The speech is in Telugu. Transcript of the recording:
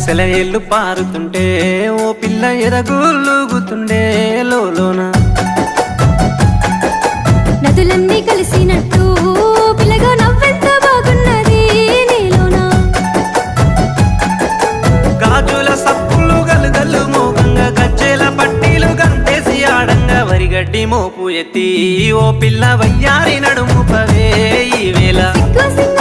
సెలయేళ్ళు పారుతుంటే ఓ పిల్ల ఎదగులుగుతుండే లోన నదులన్నీ కలిసినట్టు పిల్లగా నవ్వెంత బాగున్నది నీలోన గాజుల సప్పులు గలుగల్లు మోగంగా గజ్జెల పట్టీలు గంటేసి ఆడంగా వరిగడ్డి మోపు ఎత్తి ఓ పిల్ల వయ్యారి నడుము పవే ఈ వేళ సిగ్గు సింగ